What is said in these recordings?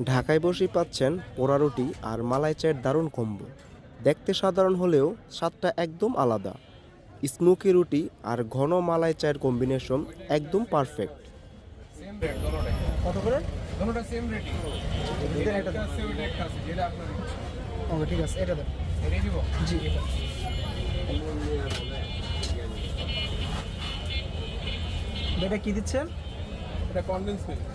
ঢাকায় বসেই পাচ্ছেন পোড়া রুটি আর মালাই চায়ের দারুণ কম্বো। দেখতে সাধারণ হলেও স্বাদটা একদম আলাদা। স্মোকি রুটি আর ঘন মালাই চায়ের কম্বিনেশন একদম পারফেক্ট। সেম রেট দোনোটাই। কত করে? দোনোটা সেম রেটই। দুধের একটা একটা আছে ওইটা একটা আছে, যেটা আপনার ইচ্ছা। ওকে, ঠিক আছে, এটা দেন। এটাই দিব? জি, এটা। এটা কি দিচ্ছেন? এটা কনডেন্স মিল্ক।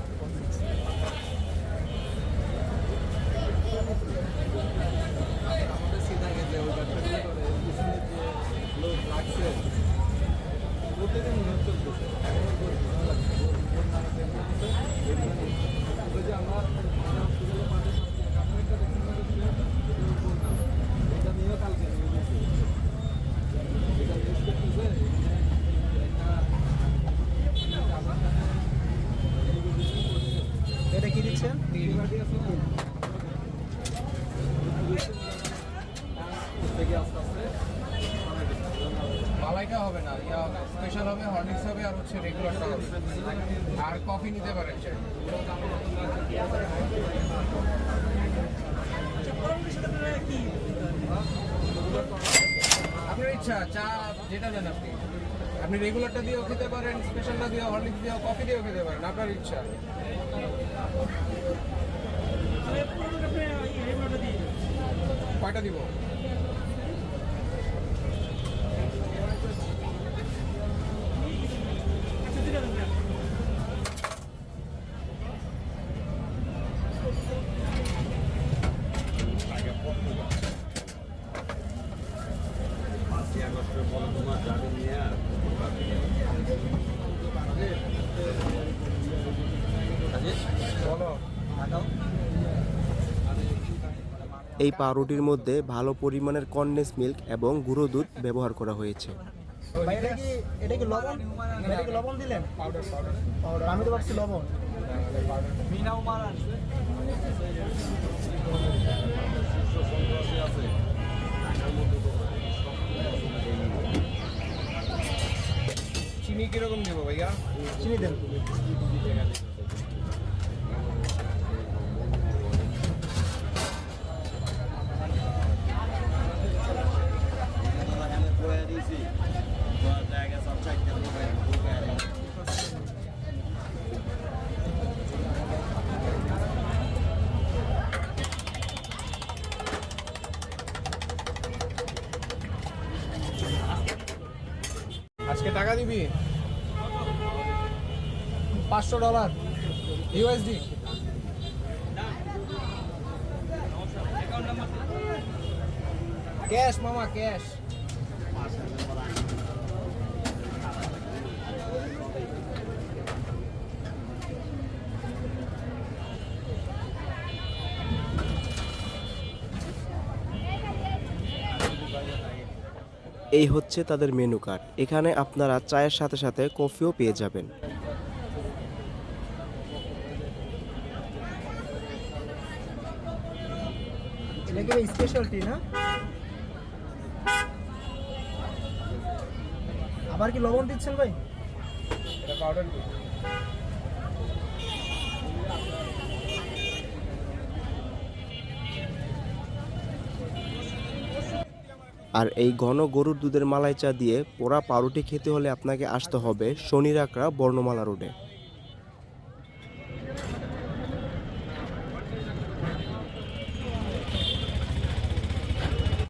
আমাদের সিধা গেছে ওই ব্যাপারটা করে পিছনে যে লোক লাগছে প্রতিদিন নিয়োগ চলতেছে। ওই যে আমার হসপিটালে পাশে কাশ্মীরটা দেখতে এটা নিয়েও কালকে নিয়ে গেছে। এটা নিউজ করতেছে এটা কি দিচ্ছেন? মালাইটা হবে না, ইয়া স্পেশাল হবে, হরলিক্স হবে, আর হচ্ছে রেগুলারটা হবে, আর কফি নিতে পারেন চাই। আপনার ইচ্ছা, চা যেটা দেন আপনি। আপনি রেগুলারটা দিয়েও খেতে পারেন, স্পেশালটা দিয়েও, হরলিক্স দিয়েও, কফি দিয়েও খেতে পারেন, আপনার ইচ্ছা। কয়টা দিব? বলো। এই পাউরুটির মধ্যে ভালো পরিমাণের কনডেন্স মিল্ক এবং গুঁড়ো দুধ ব্যবহার করা হয়েছে। ভাই, এটা কি লবণ? এটা কি লবণ দিলেন? পাউডার পাউডার পাউডার, আমি তো ভাবছি লবণ। মিনাও মারান চিনি কিরকম দেবো ভাইয়া? চিনি দেন। আজকে টাকা দিবি $500 ইউএসডি। ক্যাশ মামা, ক্যাশ। এই হচ্ছে তাদের মেনু কার্ড। এখানে আপনারা চায়ের সাথে সাথে কফিও পেয়ে যাবেন। এটা কি স্পেশালটি না? আবার কি লবণ দিচ্ছেন ভাই? এটা পাউডার কি? আর এই ঘন গরুর দুধের মালাই চা দিয়ে পোড়া পাউরুটি খেতে হলে আপনাকে আসতে হবে শনির আকরা বর্ণমালা রোডে।